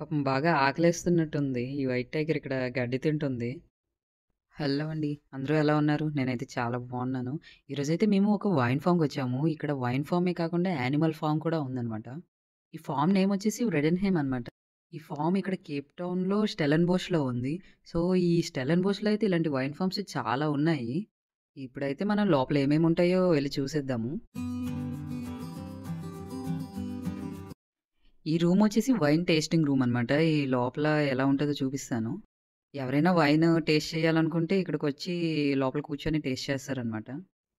పాపం బాగా ఆకలేస్తున్నట్టుంది. ఈ వైట్ టైగర్ ఇక్కడ గడ్డి తింటుంది. హలో అండి. అందరూ ఎలా ఉన్నారు? నేనైతే చాలా బాగున్నాను. ఈరోజైతే మేము ఒక వైన్ ఫార్మ్‌కొచ్చాము. ఇక్కడ వైన్ ఫార్మే కాకుండా యానిమల్ ఫార్మ్ కూడా ఉందనమాట. ఈ ఫార్మ్ నేమ్ వచ్చేసి రెడెన్‌హేమ్ అనమాట. ఈ ఫార్మ్ ఇక్కడ కేప్ టౌన్‌లో స్టెల్లెన్‌బోష్‌లో ఉంది. సో, ఈ స్టెల్లెన్‌బోష్‌లో అయితే ఇలాంటి వైన్ ఫార్మ్స్ చాలా ఉన్నాయి. ఇప్పుడైతే మనం లోపల ఏమేమి ఉంటాయో వెళ్లి చూసేద్దాము. ఈ రూమ్ వచ్చేసి వైన్ టేస్టింగ్ రూమ్ అనమాట. ఈ లోపల ఎలా ఉంటదో చూపిస్తాను. ఎవరైనా వైన్ టేస్ట్ చేయాలనుకుంటే ఇక్కడికొచ్చి లోపల కూర్చొని టేస్ట్ చేస్తారనమాట.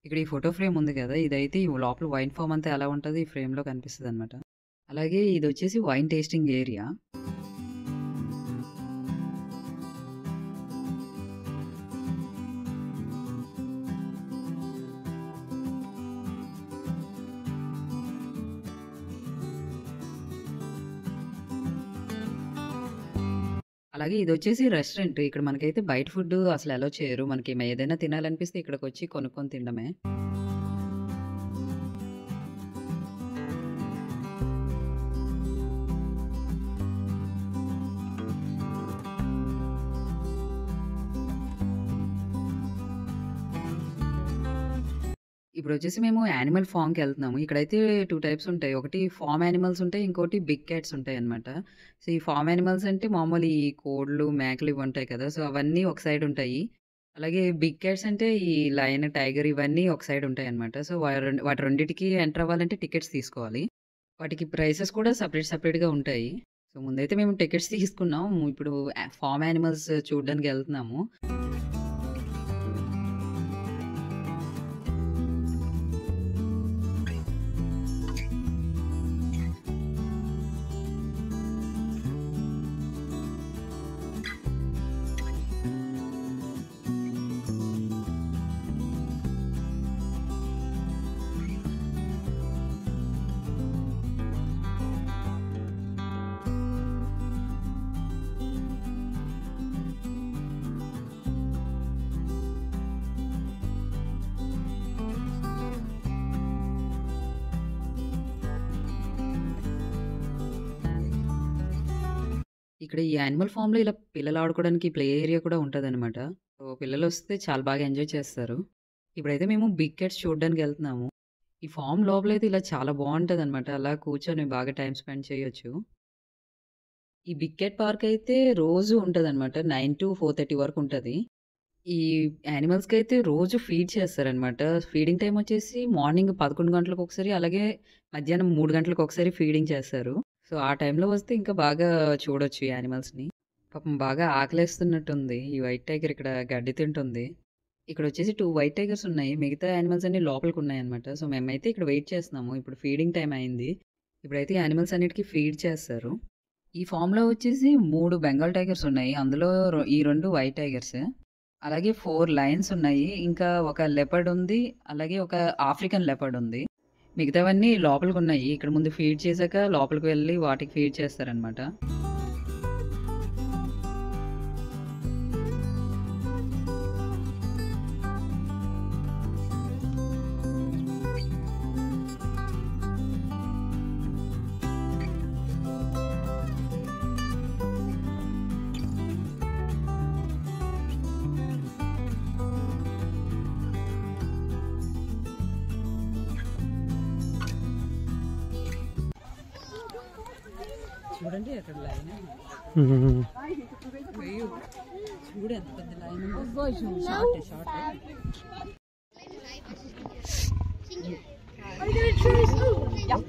ఇక్కడ ఈ ఫోటో ఫ్రేమ్ ఉంది గదా! ఇదైతే ఈ లోపల వైన్ ఫార్మ్ అంతా ఎలా ఉంటదో ఈ ఫ్రేమ్‌లో కనిపిస్తదనమాట. అలాగే ఇదొచ్చేసి వైన్ టేస్టింగ్ ఏరియా. అలాగే ఇదొచ్చేసి రెస్టారెంట్. ఇక్కడ మనకైతే బయట ఫుడ్డు అసలు అలో చేయరు. మనకి ఏదైనా తినాలనిపిస్తే ఇక్కడికొచ్చి కొనుక్కొని తినడమే. ఇప్పుడొచ్చేసి మేము యానిమల్ ఫార్మ్‌కెళ్తున్నాము. ఇక్కడైతే 2 టైప్స్ ఉంటాయి. ఒకటి ఫార్మ్ యానిమల్స్ ఉంటాయి. ఇంకోటి బిగ్ క్యాట్స్ ఉంటాయన్నమాట. సో, ఈ ఫార్మ్ యానిమల్స్ అంటే మామూలు ఈ కోడ్లు, మేకలు ఇవి ఉంటాయి కదా! సో, అవన్నీ ఒక సైడ్ ఉంటాయి. అలాగే బిగ్ క్యాట్స్ అంటే ఈ లయన్, టైగర్ ఇవన్నీ ఒక సైడ్ ఉంటాయన్నమాట. సో, వాటి రెండిటికి ఎంటర్ అవ్వాలంటే టికెట్స్ తీసుకోవాలి. వాటికి ప్రైసెస్ కూడా సెపరేట్‌గా ఉంటాయి. సో, ముందైతే మేము టికెట్స్ తీసుకున్నాం. ఇప్పుడు ఫార్మ్ యానిమల్స్ చూడ్డానికెళ్తున్నాము. ఇక్కడ ఈ యానిమల్ ఫార్మ్‌లో ఇలా పిల్లలు ఆడుకోవడానికి ప్లే ఏరియా కూడా ఉంటదనమాట. సో, పిల్లలొస్తే చాలా బాగా ఎంజాయ్ చేస్తారు. ఇప్పుడైతే మేము బిగ్ క్యాట్స్ చూడ్డానికెళ్తున్నాము. ఈ ఫార్మ్ లోపలైతే ఇలా చాలా బావుంటదనమాట. అలా కూర్చొని బాగా టైమ్ స్పెండ్ చేయొచ్చు. ఈ బిగ్ క్యాట్ పార్క్ అయితే రోజు ఉంటదనమాట. 9-4:30 వరకు ఉంటది. ఈ యానిమల్స్‌కైతే రోజు ఫీడ్ చేస్తారనమాట. ఫీడింగ్ టైమ్ వచ్చేసి మార్నింగ్ 11 గంటలకొకసారి, అలాగే మధ్యాహ్నం 3 గంటలకొకసారి ఫీడింగ్ చేస్తారు. సో, ఆ టైంలో వస్తే ఇంకా బాగా చూడొచ్చు ఈ యానిమల్స్‌ని. పాపం బాగా ఆకలేస్తున్నట్టుంది. ఈ వైట్ టైగర్ ఇక్కడ గడ్డి తింటుంది. ఇక్కడొచ్చేసి 2 వైట్ టైగర్స్ ఉన్నాయి. మిగతా యానిమల్స్ అన్నీ లోపలికున్నాయన్నమాట. సో, మేమైతే ఇక్కడ వెయిట్ చేస్తున్నాము. ఇప్పుడు ఫీడింగ్ టైమ్ అయింది. ఇప్పుడైతే యానిమల్స్ అన్నిటికి ఫీడ్ చేస్తారు. ఈ ఫార్మ్‌లో వచ్చేసి 3 బెంగాల్ టైగర్స్ ఉన్నాయి. అందులో ఈ 2 వైట్ టైగర్స్. అలాగే 4 లయన్స్ ఉన్నాయి. ఇంకా ఒక లెపర్డ్ ఉంది. అలాగే ఒక ఆఫ్రికన్ లెపర్డ్ ఉంది. మిగతావన్నీ లోపలికున్నాయి. ఇక్కడ ముందు ఫీడ్ చేశాక లోపలికి వెళ్ళి వాటికి ఫీడ్ చేస్తారనమాట. చూడండి అక్కడ లైన్ చూడు ఎంత పెద్ద లైన్ ఉందో. Short Are you going to choose? Yeah.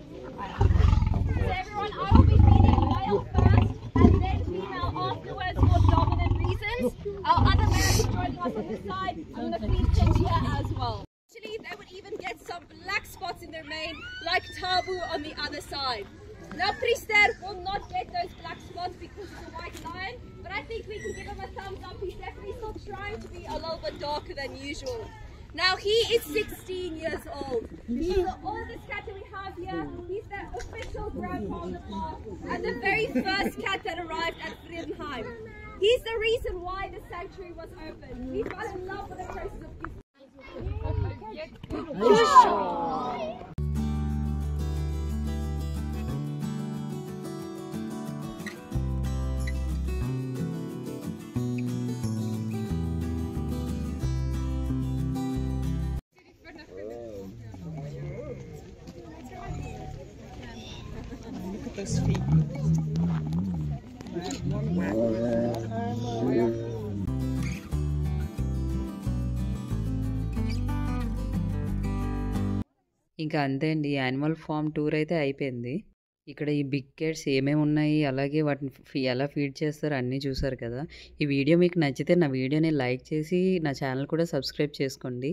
So everyone, I will be feeding male first and then female afterwards for dominant reasons. Our other males joining us on this side. I'm going to feed Chinchilla as well. Actually, they would even get some black spots in their mane like Tabu on the other side. Now, Priester will not get those black spots because he's a white lion, but I think we can give him a thumbs up. He's definitely still trying to be a little bit darker than usual. Now, he is 16 years old. He's the oldest cat that we have here. He's the official grandpa of the park and the very first cat that arrived at Friedenheim. He's the reason why the sanctuary was opened. He fell in love with the process of gift. those feet. ఇంకా అంతే అండి. Animal form tour అయితే అయిపోయింది. ఇక్కడ ఈ big cats ఏమేమి ఉన్నాయి, అలాగే వాటిని ఎలా ఫీడ్ చేస్తారో అన్నీ చూసారు కదా! ఈ వీడియో మీకు నచ్చితే నా వీడియోని లైక్ చేసి నా ఛానల్ కూడా సబ్స్క్రైబ్ చేసుకోండి.